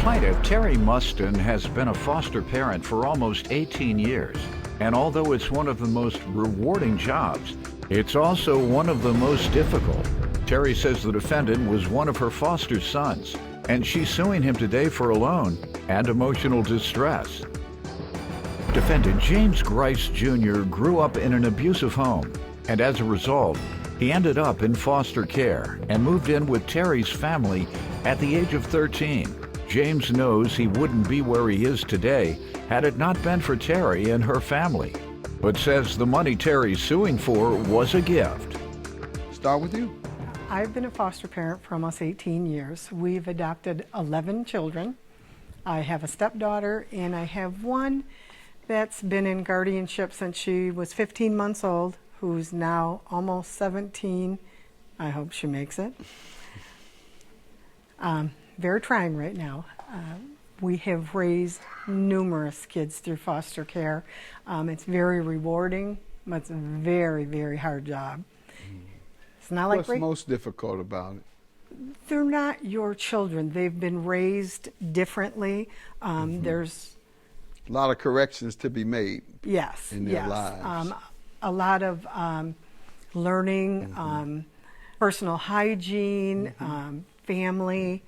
Plaintiff Terri Muston has been a foster parent for almost 18 years. And although it's one of the most rewarding jobs, it's also one of the most difficult. Terri says the defendant was one of her foster sons, and she's suing him today for a loan and emotional distress. Defendant James Grice Jr. grew up in an abusive home, and as a result, he ended up in foster care and moved in with Terri's family at the age of 13. James knows he wouldn't be where he is today had it not been for Terri and her family, but says the money Terri's suing for was a gift. Start with you. I've been a foster parent for almost 18 years. We've adopted 11 children. I have a stepdaughter, and I have one that's been in guardianship since she was 15 months old, who's now almost 17. I hope she makes it. Very trying right now. We have raised numerous kids through foster care. It's very rewarding, but it's a very, very hard job. It's not like What's most difficult about it? they're not your children. They've been raised differently. There's A lot of corrections to be made yes, in their yes. lives. A lot of learning, personal hygiene, family.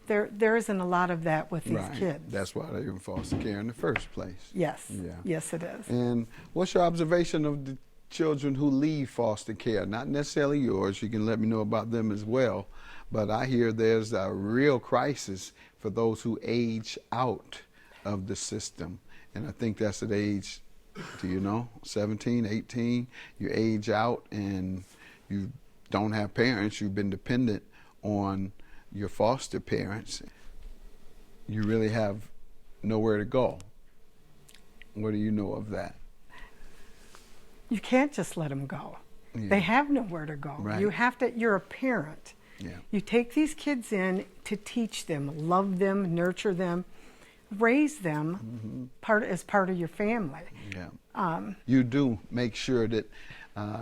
There isn't a lot of that with these kids. That's why they're in foster care in the first place. Yes, Yeah. yes it is. And what's your observation of the children who leave foster care? Not necessarily yours. You can let me know about them as well. But I hear there's a real crisis for those who age out of the system. And I think that's at age, 17, 18. You age out and you don't have parents. You've been dependent on your foster parents. You really have nowhere to go. What do you know of that? You can't just let them go. Yeah. They have nowhere to go. Right. You have to. You're a parent. Yeah. You take these kids in to teach them, love them, nurture them, raise them as part of your family. Yeah. You do make sure that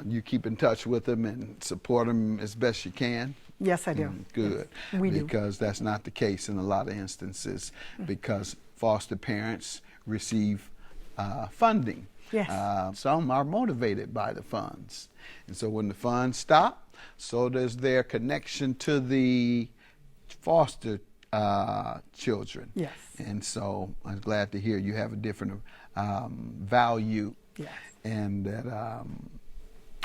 you keep in touch with them and support them as best you can. Yes, I do. Good. Yes, we do. Because that's not the case in a lot of instances, because foster parents receive funding. Yes. Some are motivated by the funds. And so when the funds stop, so does their connection to the foster children. Yes. And so I'm glad to hear you have a different value. Yes. And that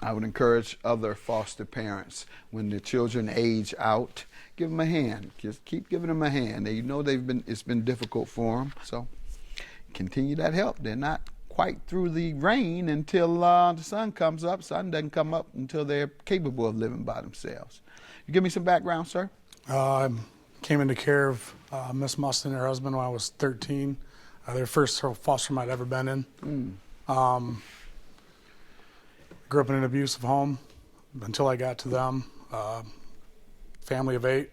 I would encourage other foster parents, when the children age out, give them a hand. Just keep giving them a hand. They know it's been difficult for them. So continue that help. They're not quite through the rain until the sun comes up. Sun doesn't come up until they're capable of living by themselves. You give me some background, sir? I came into care of Miss Muston and her husband when I was 13. Their first foster home I'd ever been in. Grew up in an abusive home until I got to them. Family of eight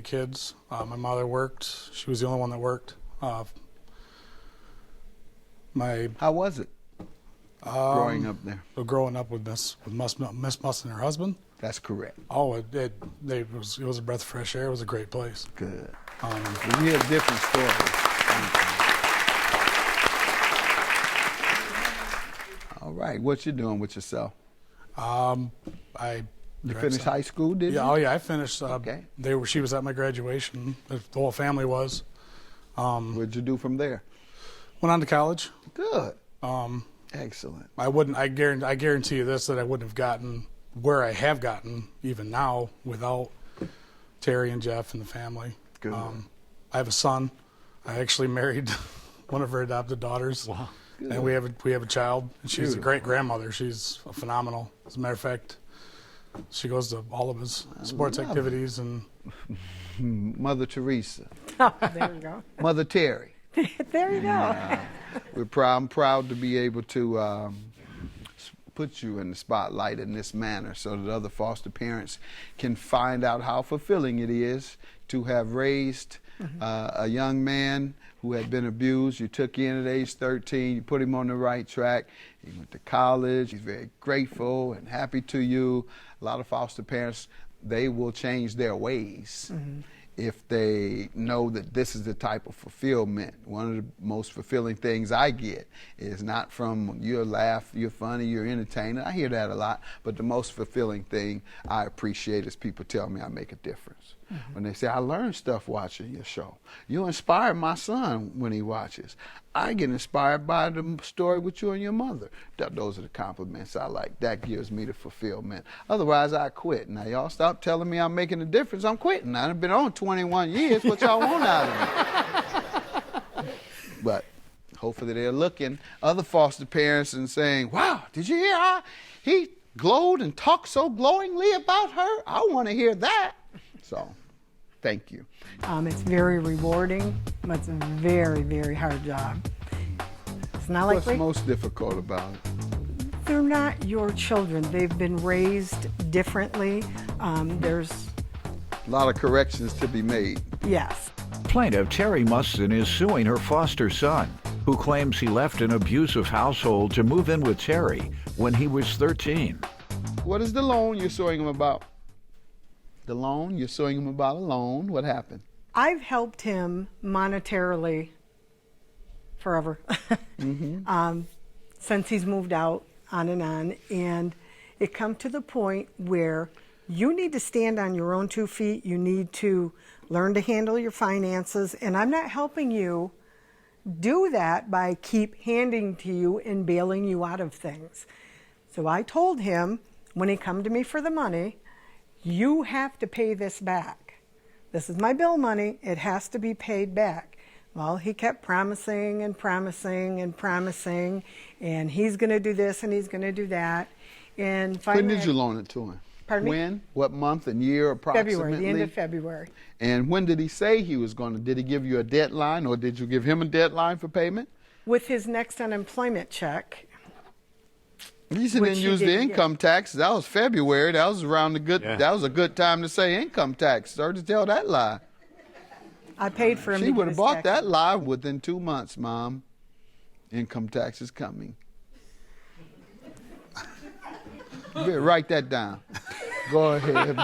kids. My mother worked. She was the only one that worked. How was it growing up there? Growing up with Miss Muston and her husband. That's correct. Oh, it was a breath of fresh air. It was a great place. Good. We have different stories. All right, what you doing with yourself? You finished high school, did you? Yeah, I finished. Okay. She was at my graduation. The whole family was. What'd you do from there? Went on to college. Good. Excellent. I guarantee you this, that I wouldn't have gotten where I have gotten even now without Terri and Jeff and the family. Good. I have a son. I actually married one of her adopted daughters. Wow. Good. And we have a child, and she's Beautiful. a great grandmother. She's phenomenal. As a matter of fact, she goes to all of his sports activities. And Mother Teresa. There you go. Mother Terri. There you go. I'm proud to be able to put you in the spotlight in this manner so that other foster parents can find out how fulfilling it is to have raised a young man who had been abused. You took in at age 13, you put him on the right track. He went to college. He's very grateful and happy to you. A lot of foster parents, they will change their ways if they know that this is the type of fulfillment. One of the most fulfilling things I get is not from you're laugh, you're funny, you're entertaining. I hear that a lot, but the most fulfilling thing I appreciate is people tell me I make a difference. When they say, I learned stuff watching your show. You inspired my son when he watches. I get inspired by the story with you and your mother. Those are the compliments I like. That gives me the fulfillment. Otherwise, I quit. Now, y'all stop telling me I'm making a difference. I'm quitting. I've been on 21 years. What y'all want out of me? But hopefully they're looking, other foster parents, and saying, wow, did you hear how he glowed and talked so glowingly about her? I want to hear that. So, thank you. It's very rewarding, but it's a very, very hard job. It's not like What's most difficult about it? they're not your children. They've been raised differently. There's A lot of corrections to be made. yes. Plaintiff Terri is suing her foster son, who claims he left an abusive household to move in with Terri when he was 13. What is the loan you're suing him about? The loan? You're suing him about a loan. What happened? I've helped him monetarily forever since he's moved out, on, and it come to the point where you need to stand on your own 2 feet. You need to learn to handle your finances, and I'm not helping you do that by keep handing to you and bailing you out of things. So I told him when he come to me for the money, you have to pay this back. This is my bill money. It has to be paid back. Well, he kept promising and promising and promising, and he's going to do this and he's going to do that. And finally, When did you loan it to him? Pardon me? When? What month and year approximately? February, the end of February. And when did he say he was going to? Did he give you a deadline, or did you give him a deadline for payment? With his next unemployment check, At least he Which didn't he use the didn't income tax. That was February. That was around the good. Yeah. That was a good time to say income tax. Start to tell that lie. I paid for him She to get would have his bought tax. that lie within 2 months, Mom. Income tax is coming. You better write that down. Go ahead.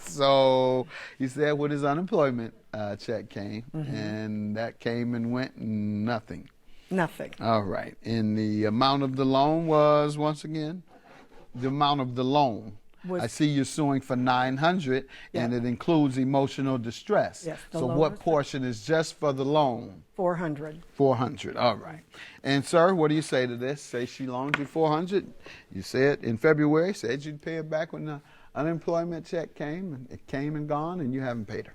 So he said when his unemployment check came, and that came and went, and nothing. Nothing. All right. And the amount of the loan was, once again, the amount of the loan. Was- I see you're suing for $900, and Yeah. it includes emotional distress. Yes, the So loan what was- portion is just for the loan? 400. 400. All right. And sir, what do you say to this? Say she loaned you 400. You said in February, said you'd pay it back when the unemployment check came, and it came and gone, and you haven't paid her.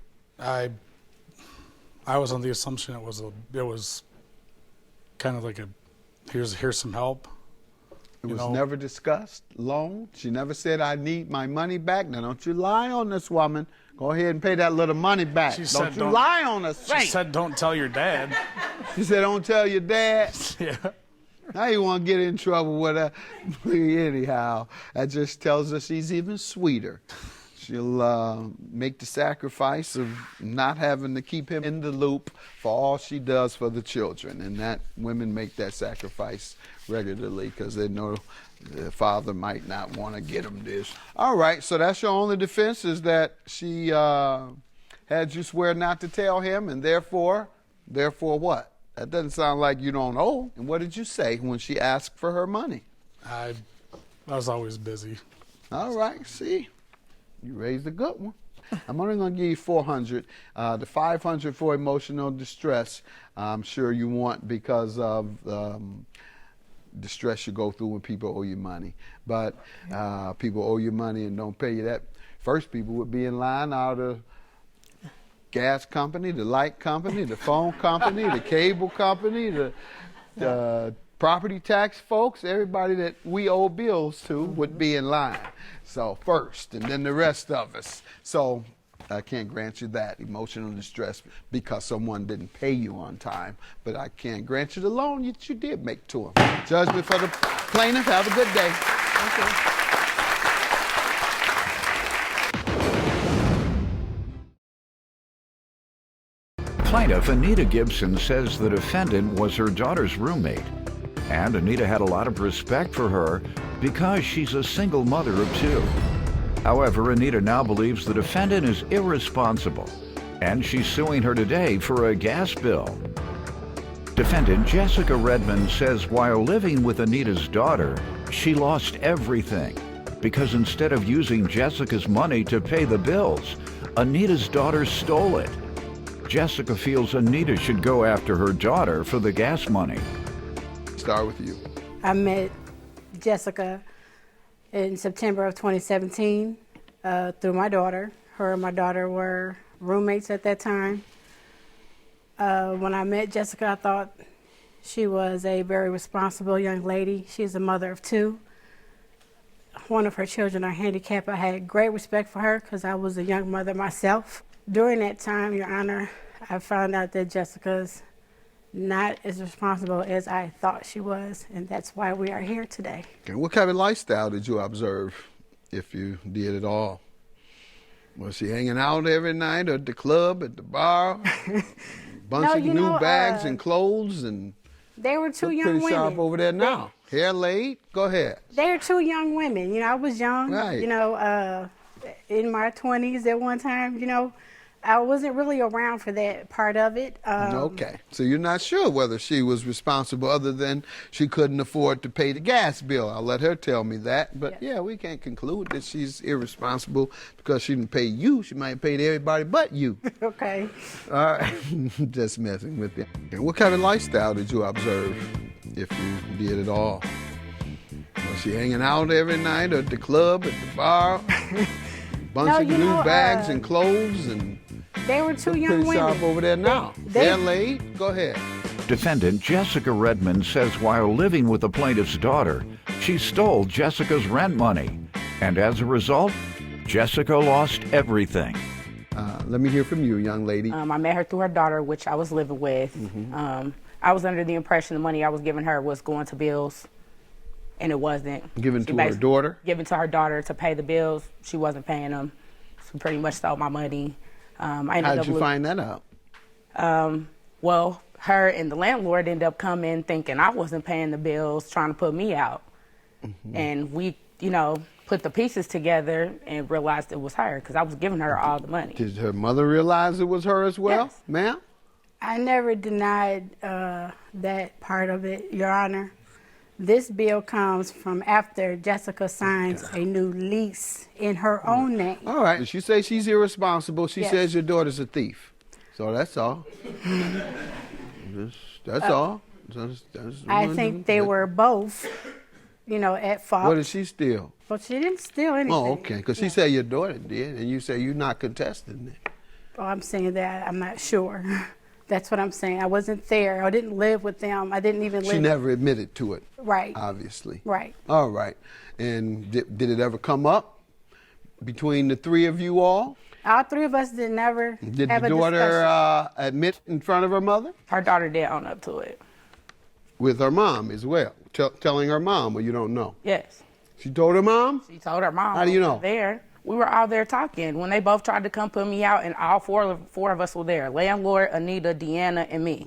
I was on the assumption it was kind of like a here's some help. It You was know- never discussed. Loan. She never said, I need my money back. Now, don't you lie on this woman. Go ahead and pay that little money back. She Don't said you lie on us. She said, "Don't tell your dad." She said, don't tell your dad. Yeah. Now you want to get in trouble with her. Anyhow, that just tells us she's even sweeter. She'll make the sacrifice of not having to keep him in the loop for all she does for the children. And that women make that sacrifice regularly because they know the father might not want to get them this. All right, so that's your only defense, is that she had you swear not to tell him, and therefore what? That doesn't sound like you don't owe. And what did you say when she asked for her money? I was always busy. All right, see, you raised a good one. I'm only going to give you 400. The 500 for emotional distress, I'm sure you want because of distress you go through when people owe you money. But people owe you money and don't pay you that. First, people would be in line out of gas company, the light company, the phone company, the cable company, the property tax folks, everybody that we owe bills to would be in line. So first, and then the rest of us. So I can't grant you that emotional distress because someone didn't pay you on time, but I can grant you the loan that you did make to them. Judgment for the plaintiff. Have a good day. Thank you. Plaintiff Anita Gibson says the defendant was her daughter's roommate, and Anita had a lot of respect for her because she's a single mother of two. However, Anita now believes the defendant is irresponsible, and she's suing her today for a gas bill. Defendant Jessica Redmond says while living with Anita's daughter, she lost everything because instead of using Jessica's money to pay the bills, Anita's daughter stole it. Jessica feels Anita should go after her daughter for the gas money. Start with you. I met Jessica in September of 2017 through my daughter. Her and my daughter were roommates at that time. When I met Jessica, I thought she was a very responsible young lady. She's a mother of two. One of her children are handicapped. I had great respect for her because I was a young mother myself. During that time, Your Honor, I found out that Jessica's not as responsible as I thought she was, and that's why we are here today. Okay. What kind of lifestyle did you observe, if you did at all? Was she hanging out every night at the club, at the bar? Bunch of new bags and clothes and... They were two young pretty women. sharp over there now. Hair laid? Go ahead. They were two young women. You know, I was young. Right. You know, in my 20s at one time, you know, I wasn't really around for that part of it. Okay. So you're not sure whether she was responsible other than she couldn't afford to pay the gas bill. I'll let her tell me that. But yeah, we can't conclude that she's irresponsible because she didn't pay you. She might have paid everybody but you. Okay. All right. Just messing with you. Okay. What kind of lifestyle did you observe, if you did at all? Was she hanging out every night at the club, at the bar? Bunch of new bags and clothes and... They were two young pretty women. sharp over there now. Hair laid? Go ahead. Defendant Jessica Redmond says while living with the plaintiff's daughter, she stole Jessica's rent money. And as a result, Jessica lost everything. Let me hear from you, young lady. I met her through her daughter, which I was living with. I was under the impression the money I was giving her was going to bills, and it wasn't. Given to her daughter? Given to her daughter to pay the bills. She wasn't paying them. She pretty much stole my money. How did you find that out? Well, her and the landlord ended up coming thinking I wasn't paying the bills, trying to put me out. And we, you know, put the pieces together and realized it was her because I was giving her all the money. Did her mother realize it was her as well? Yes. Ma'am? I never denied that part of it, Your Honor. This bill comes from after Jessica signs a new lease in her own name. All right. She says she's irresponsible. She says your daughter's a thief. So that's all. That's all. I think they were both, you know, at fault. What did she steal? Well, she didn't steal anything. Oh, okay. Because she said your daughter did, and you say you're not contesting it. Oh, I'm saying that. I'm not sure. That's what I'm saying. I wasn't there. I didn't live with them. I didn't even live. She never admitted to it. Right. Obviously. Right. All right. And did it ever come up between the three of you all? All three of us did never Did have the a daughter discussion. admit in front of her mother? Her daughter did own up to it. With her mom as well? Telling her mom, or you don't know? Yes. She told her mom? She told her mom. How do you know? There. We were all there talking when they both tried to come put me out, and all four of us were there. Landlord, Anita, Deanna, and me.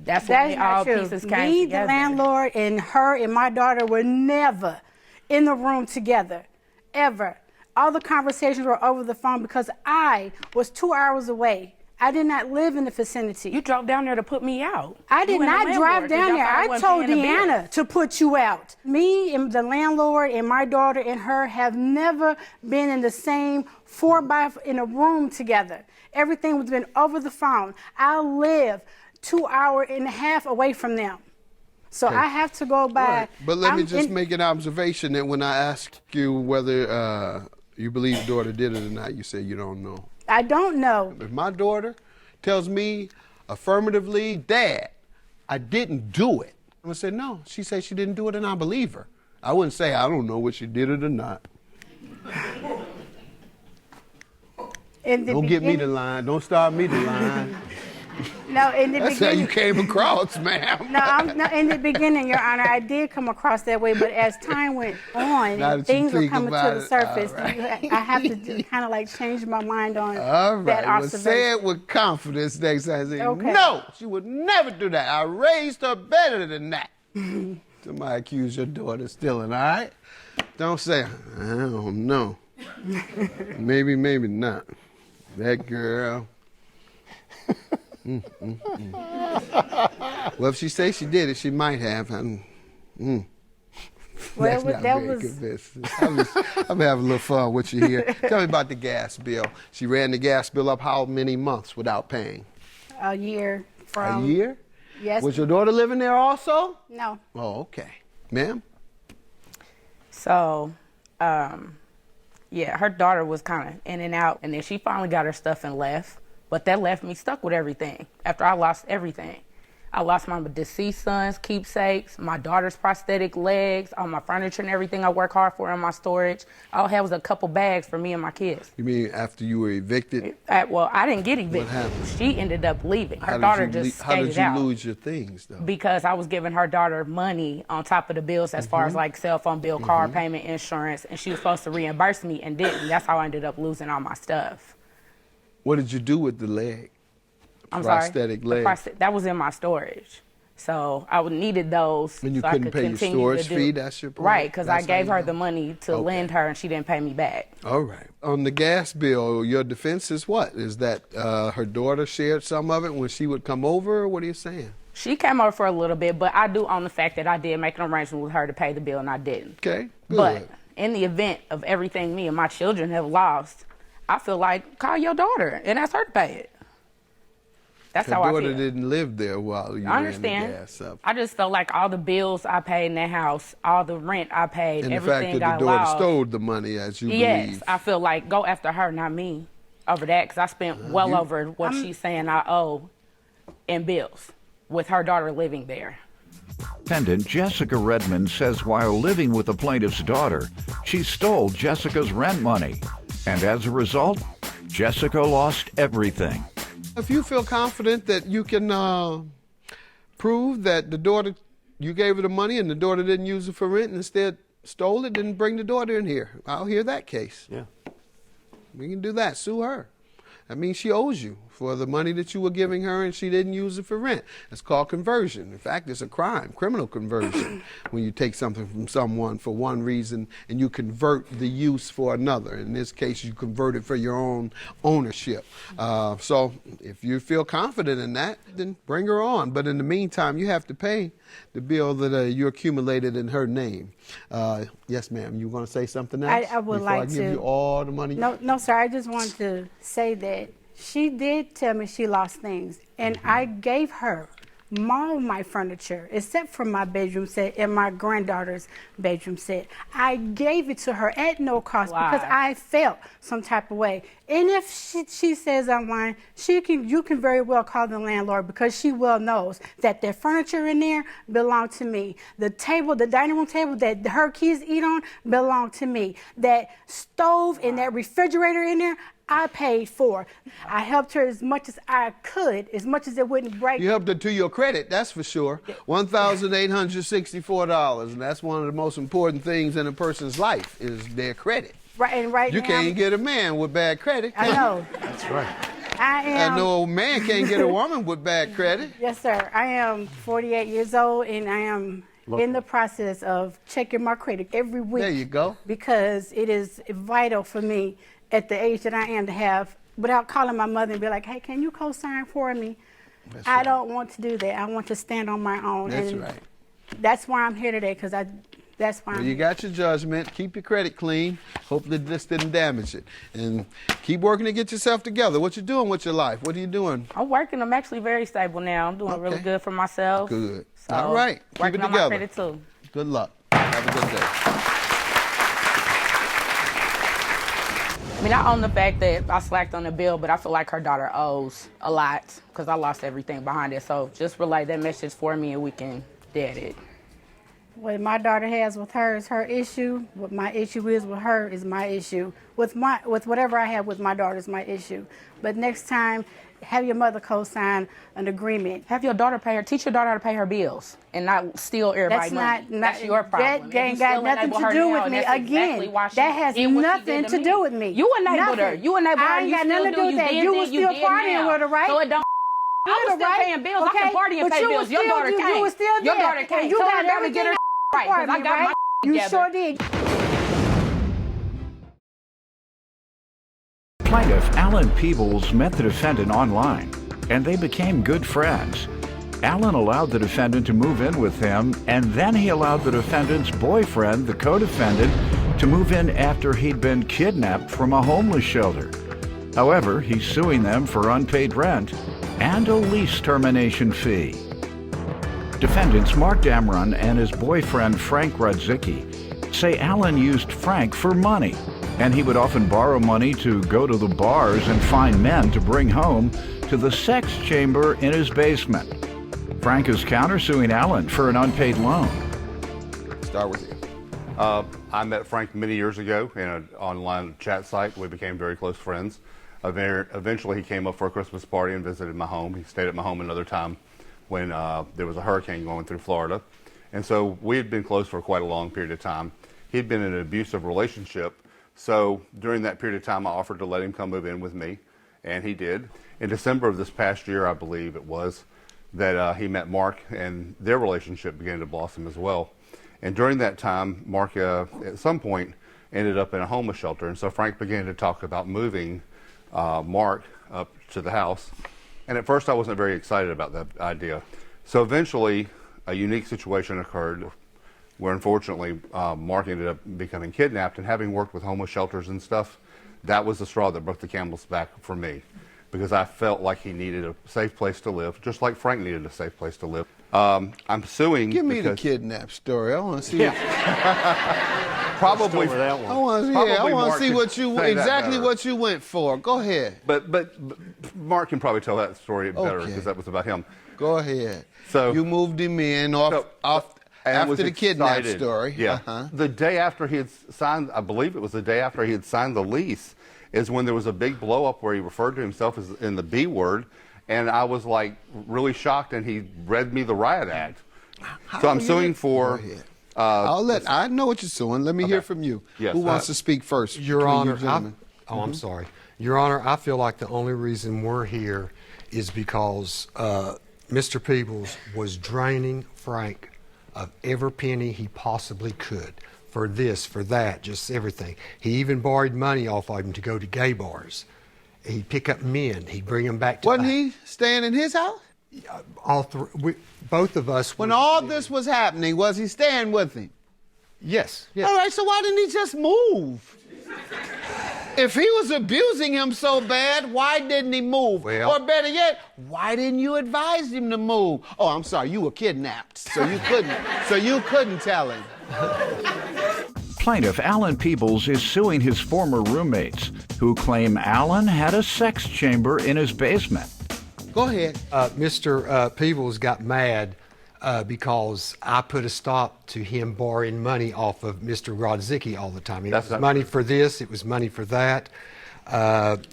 That's when all pieces came Me, together. the landlord, and her and my daughter were never in the room together, ever. All the conversations were over the phone because I was 2 hours away. I did not live in the vicinity. You drove down there to put me out. I did not drive down there. I told Deanna to put you out. Me and the landlord and my daughter and her have never been in the same in a room together. Everything was been over the phone. I live 2 hours and a half away from them. So I have to go by. Right. But let me just make an observation that when I asked you whether you believe your daughter did it or not, you said you don't know. I don't know. If my daughter tells me affirmatively, Dad, I didn't do it, I'm going to say, no. She said she didn't do it, and I believe her. I wouldn't say I don't know whether she did it or not. Don't get me the line. Don't start me the line. No, in the That's beginning. how you came across, ma'am. No, in the beginning, Your Honor, I did come across that way, but as time went on, Now that and you things were think coming to about the it, surface. all right. I have to kind of like change my mind on All right. that Well, observation. say it with confidence next time. Say, Okay. no, she would never do that. I raised her better than that. Somebody accuse your daughter of stealing, all right? Don't say, I don't know. Maybe, maybe not. That girl. Well, if she says she did it, she might have. Well, That's not that very was convincing. I'm having a little fun with you here. Tell me about the gas bill. She ran the gas bill up how many months without paying? a year A from. year? Yes. Was your daughter living there also? No. Oh, okay. Ma'am? So, yeah, her daughter was kind of in and out, and then she finally got her stuff and left. But that left me stuck with everything after I lost everything. I lost my deceased son's keepsakes, my daughter's prosthetic legs, all my furniture and everything I work hard for in my storage. All I had was a couple bags for me and my kids. You mean after you were evicted? Well, I didn't get evicted. What happened? She ended up leaving. Her daughter just How skated did you out. lose your things, though? Because I was giving her daughter money on top of the bills as far as like cell phone bill, car payment, insurance, and she was supposed to reimburse me and didn't. That's how I ended up losing all my stuff. What did you do with the leg? I'm Prosthetic sorry. leg. That was in my storage. So I needed those. And you so couldn't I could pay your continue storage to do, fee? That's your point? Right, because I That's how gave you her know. the money to lend her and she didn't pay me back. All right. On the gas bill, your defense is what? Is that her daughter shared some of it when she would come over? What are you saying? She came over for a little bit, but I do own the fact that I did make an arrangement with her to pay the bill and I didn't. Okay, good. But in the event of everything me and my children have lost, I feel like call your daughter and ask her to pay it. That's Her how I daughter feel. didn't live there while you I ran the understand. gas up. I just felt like all the bills I paid in the house, all the rent I paid, And the everything fact that I the daughter lost. stole the money, as you Yes, believe. I feel like go after her, not me, over that, because I spent well over what she's saying I owe in bills with her daughter living there. Defendant Jessica Redmond says while living with the plaintiff's daughter, she stole Jessica's rent money. And as a result, Jessica lost everything. If you feel confident that you can prove that the daughter, you gave her the money and the daughter didn't use it for rent and instead stole it, then bring the daughter in here. I'll hear that case. Yeah. We can do that. Sue her. That means she owes you for the money that you were giving her and she didn't use it for rent. That's called conversion. In fact, it's a crime, criminal conversion, when you take something from someone for one reason and you convert the use for another. In this case, you convert it for your own ownership. So if you feel confident in that, then bring her on. But in the meantime, you have to pay the bill that you accumulated in her name. Yes, ma'am. You want to say something else? I would before I like give to. you all the money? No, sir. I just wanted to say that she did tell me she lost things, and I gave her all my furniture except for my bedroom set and my granddaughter's bedroom set. I gave it to her at no cost because I felt some type of way. And if she says I'm lying, you can very well call the landlord because she well knows that the furniture in there belonged to me. The table, the dining room table that her kids eat on belonged to me. That stove and that refrigerator in there, I paid for. I helped her as much as I could, as much as it wouldn't break. You helped her to your credit, that's for sure. $1,864, and that's one of the most important things in a person's life is their credit. Right, and right You now, can't get a man with bad credit. I know. That's right. I am. And no man can't get a woman with bad credit. Yes, sir. I am 48 years old, and I am in the process of checking my credit every week. There you go. Because it is vital for me at the age that I am to have, without calling my mother and be like, hey, can you co-sign for me? I don't want to do that. I want to stand on my own. That's and right. That's why I'm here today, because that's why Well, I'm you got your judgment. Keep your credit clean. Hope that this didn't damage it. And keep working to get yourself together. What you doing with your life? What are you doing? I'm working. I'm actually very stable now. I'm doing really good for myself. Good. So, All right. Keep working it on my together. credit too. Good luck. Have a good day. I mean, I own the fact that I slacked on the bill, but I feel like her daughter owes a lot because I lost everything behind it. So just relay that message for me and we can dead it. What my daughter has with her is her issue. What my issue is with her is my issue. With whatever I have with my daughter is my issue. But next time, have your mother co-sign an agreement. Have your daughter teach your daughter how to pay her bills and not steal everybody's money. That's your problem. That ain't got nothing to do with me. Again, that has nothing to do with me. You enabled her. You enabled her. I ain't got nothing to do with that. You was still partying with her, right? So it don't. I was still paying bills. I can party and pay bills. Your daughter can't. You was still there. Your daughter can't. You Tell got her daughter to get her right because I got my You together. sure did. Plaintiff Alan Peebles met the defendant online, and they became good friends. Alan allowed the defendant to move in with him, and then he allowed the defendant's boyfriend, the co-defendant, to move in after he'd been kidnapped from a homeless shelter. However, he's suing them for unpaid rent and a lease termination fee. Defendants Mark Dameron and his boyfriend Frank Rodzicki say Alan used Frank for money, and he would often borrow money to go to the bars and find men to bring home to the sex chamber in his basement. Frank is countersuing Alan for an unpaid loan. Start with you. I met Frank many years ago in an online chat site. We became very close friends. Eventually, he came up for a Christmas party and visited my home. He stayed at my home another time when there was a hurricane going through Florida. And so we had been close for quite a long period of time. He'd been in an abusive relationship. So during that period of time, I offered to let him come move in with me, and he did. In December of this past year, I believe it was, that he met Mark, and their relationship began to blossom as well. And during that time, Mark, at some point, ended up in a homeless shelter. And so Frank began to talk about moving Mark up to the house. And at first, I wasn't very excited about that idea. So eventually, a unique situation occurred where, unfortunately, Mark ended up becoming kidnapped. And having worked with homeless shelters and stuff, that was the straw that broke the camel's back for me, because I felt like he needed a safe place to live, just like Frank needed a safe place to live. I'm suing. Give me the kidnap story. I want to see. Probably that one. I want to see what you exactly what you went for. Go ahead. But Mark can probably tell that story better because that was about him. Go ahead. So you moved him in after the kidnap story. Yeah. The day after he had signed, I believe it was the day after he had signed the lease, is when there was a big blow up where he referred to himself as in the B word, and I was like really shocked, and he read me the riot act. So I'm suing for. I know what you're suing. Let me hear from you. Yes. Who wants to speak first? Your Honor, I'm sorry. Your Honor, I feel like the only reason we're here is because Mr. Peebles was draining Frank of every penny he possibly could. For this, for that, just everything. He even borrowed money off of him to go to gay bars. He'd pick up men. He'd bring them back to. Wasn't he staying in his house? All three, both of us. When all this was happening, was he staying with him? Yes. All right. So why didn't he just move? If he was abusing him so bad, why didn't he move? Well, or better yet, why didn't you advise him to move? Oh, I'm sorry, you were kidnapped, so you couldn't. So you couldn't tell him. Plaintiff Alan Peebles is suing his former roommates, who claim Alan had a sex chamber in his basement. Go ahead. Mr. Peebles got mad because I put a stop to him borrowing money off of Mr. Rodzicki all the time. It was money for this, it was money for that.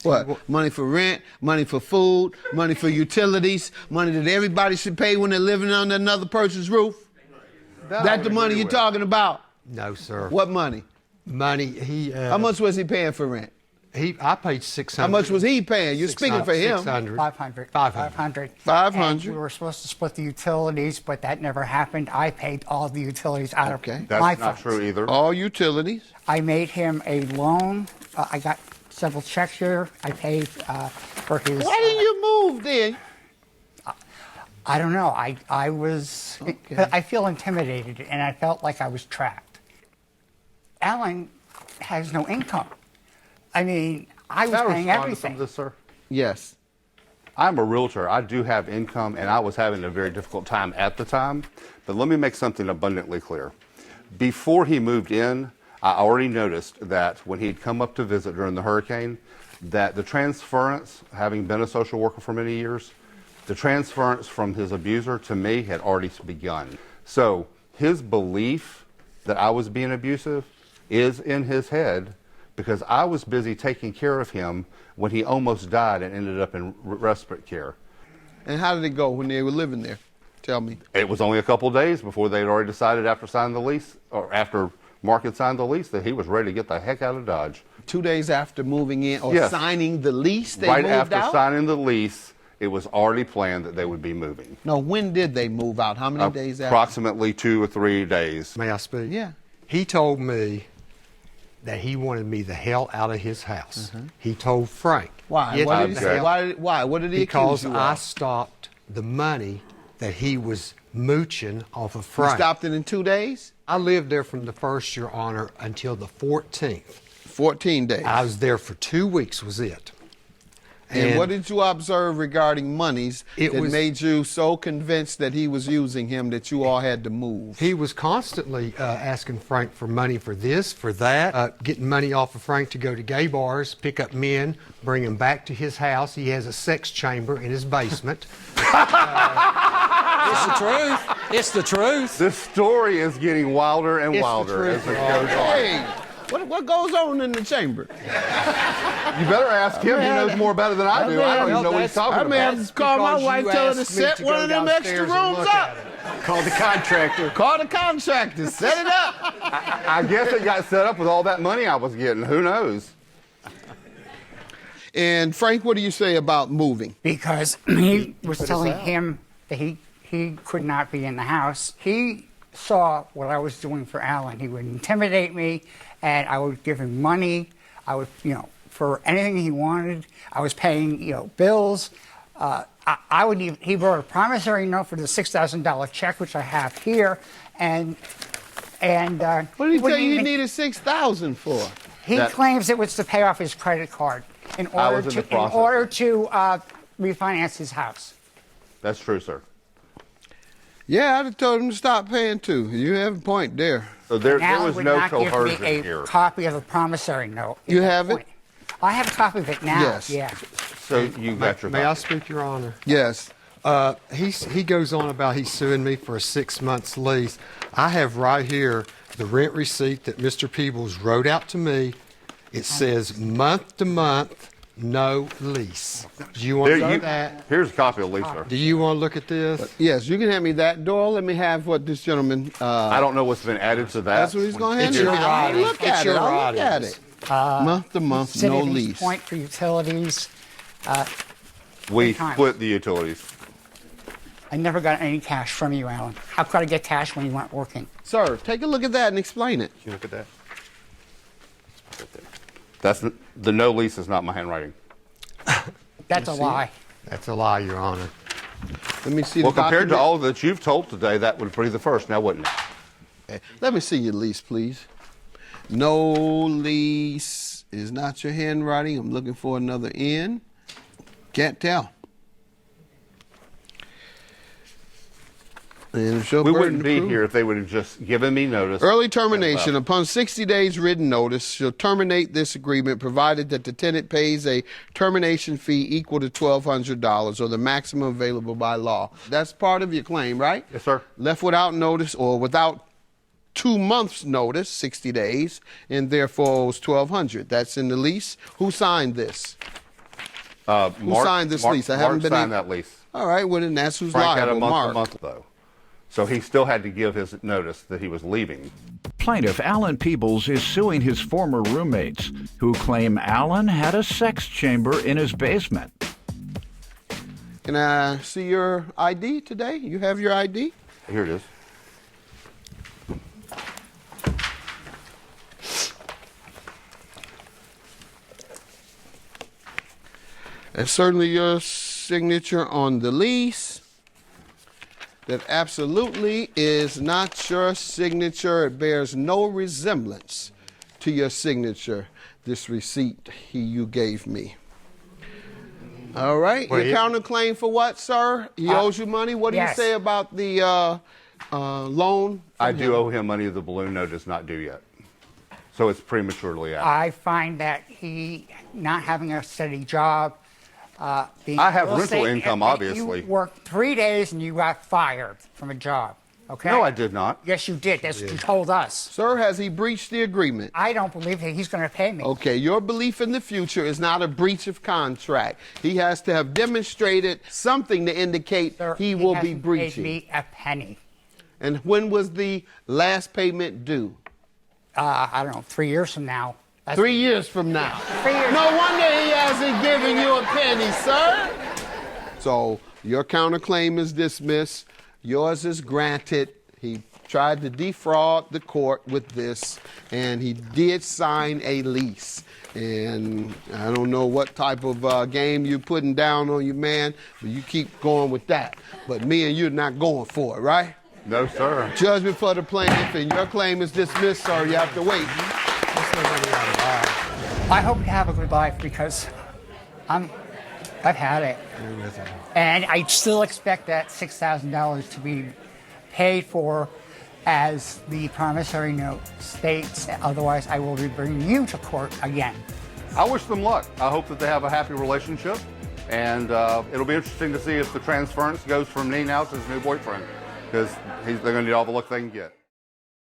What? Money for rent, money for food, money for utilities, money that everybody should pay when they're living under another person's roof? That's the money you're talking about? No, sir. What money? Money, how much was he paying for rent? I paid $600. How much was he paying? You're speaking for him. $600. $500. $500. We were supposed to split the utilities, but that never happened. I paid all the utilities out of That's my not funds. true either. All utilities. I made him a loan. I got several checks here. I paid for his. Why didn't you move then? I don't know. I was. Okay. I feel intimidated, and I felt like I was trapped. Alan has no income. I mean, I was paying everything. This, sir? Yes. I'm a realtor. I do have income, and I was having a very difficult time at the time. But let me make something abundantly clear. Before he moved in, I already noticed that when he'd come up to visit during the hurricane, that the transference, having been a social worker for many years, the transference from his abuser to me had already begun. So his belief that I was being abusive is in his head, because I was busy taking care of him when he almost died and ended up in respite care. And how did it go when they were living there? Tell me. It was only a couple of days before they had already decided after signing the lease, or after Mark had signed the lease, that he was ready to get the heck out of Dodge. 2 days after moving in or Yes. signing the lease, they right moved after out? signing the lease, it was already planned that they would be moving. No, when did they move out? How many days after? Approximately 2 or 3 days. May I speak? Yeah. He told me that he wanted me the hell out of his house. He told Frank. Why? "Get What the did he say? hell-" Why? What did he Because accuse you I of? stopped the money that he was mooching off of You Frank. stopped it in 2 days? I lived there from the 1st, Your Honor, until the 14th. 14 days. I was there for 2 weeks, was it. And what did you observe regarding monies It that was- made you so convinced that he was using him that you all had to move? He was constantly asking Frank for money for this, for that, getting money off of Frank to go to gay bars, pick up men, bring them back to his house. He has a sex chamber in his basement. It's the truth. It's the truth. This story is getting wilder and It's the wilder truth, as it Your goes on. Hey, what goes on in the chamber? You better ask him. He knows more about it than I do. I don't even know what he's talking I may about. have to call my because wife, you tell her to asked me set to one go of them extra downstairs and rooms look up. at it. Call the contractor. Call the contractor, set it up. I guess it got set up with all that money I was getting. Who knows? And Frank, what do you say about moving? Because he was telling him that he could not be in the house. He saw what I was doing for Alan. He would intimidate me, and I would give him money. I would, for anything he wanted. I was paying, bills. I would even, he wrote a promissory note for the $6,000 check, which I have here, and What did he tell wouldn't you he even- needed $6,000 for? He That- claims it was to pay off his credit card in I order was in the to process. refinance his house. That's true, sir. Yeah, I'd have told him to stop paying too. You have a point there. So there Alan was would no not give coercion me a here. copy of the promissory note. at You that have it? point. I have a copy of it now. Yes. Yeah. So you got your May I copy. speak, Your Honor? Yes. He goes on about he's suing me for a 6 months lease. I have right here the rent receipt that Mr. Peebles wrote out to me. It says month to month, no lease. Do you want There to know you- that? Here's a copy of the lease, sir. Do you want to look at this? Yes, you can hand me that. Doyle, let me have what this gentleman. I don't know what's been added to that. That's what he's going to hand It's me. your I'll writing. look It's at it. your I'll look at writings. it. Month to month, City no of East lease. Point for utilities. We times. split the utilities. I never got any cash from you, Alan. How could I get cash when you weren't working? Sir, take a look at that and explain it. Can you look at that? That's the no lease is not my handwriting. That's a lie. That's a lie, Your Honor. Let me see Well, the compared to document. all that you've told today, that would be the first, now wouldn't it? Let me see your lease, please. No lease is not your handwriting. I'm looking for another N. Can't tell. And it's your We burden wouldn't to be prove. here if they would have just given me notice. Early termination. and left. Upon 60 days written notice, shall terminate this agreement provided that the tenant pays a termination fee equal to $1,200 or the maximum available by law. That's part of your claim, right? Yes, sir. Left without notice or without 2 months notice, 60 days, and therefore owes $1,200. That's in the lease. Who signed this? Who signed this lease? I haven't Mark been signed able- that lease. All right, well, then that's who's Frank had a liable, month Mark. to month, though. So he still had to give his notice that he was leaving. Plaintiff Alan Peebles is suing his former roommates, who claim Alan had a sex chamber in his basement. Can I see your ID today? You have your ID? Here it is. That's certainly your signature on the lease. That absolutely is not your signature. It bears no resemblance to your signature, this receipt you gave me. All right. Well, Your counterclaim for what, sir? He owes you money? What do yes. you say about the loan? I do owe him money. The balloon note is not due yet. So it's prematurely out. I find that he not having a steady job. Being I have real rental estate- income, you obviously. You worked 3 days and you got fired from a job. Okay. No, I did not. Yes, you did. That's what you told us. Sir, has he breached the agreement? I don't believe that he's going to pay me. Okay, your belief in the future is not a breach of contract. He has to have demonstrated something to indicate Sir, he will be hasn't breaching. Paid me a penny. And when was the last payment due? I don't know. 3 years from now. That's 3 years from now. 3 years. No wonder he hasn't given you a penny, sir. So your counterclaim is dismissed. Yours is granted. He tried to defraud the court with this, and he did sign a lease. And I don't know what type of game you're putting down on your man, but you keep going with that. But me and you're not going for it, right? No, sir. Judgment for the plaintiff, and your claim is dismissed, sir. You have to wait. I hope you have a good life because I've had it. And I still expect that $6,000 to be paid for as the promissory note states. Otherwise, I will be bringing you to court again. I wish them luck. I hope that they have a happy relationship, and it'll be interesting to see if the transference goes from me now to his new boyfriend, because they're going to need all the luck they can get.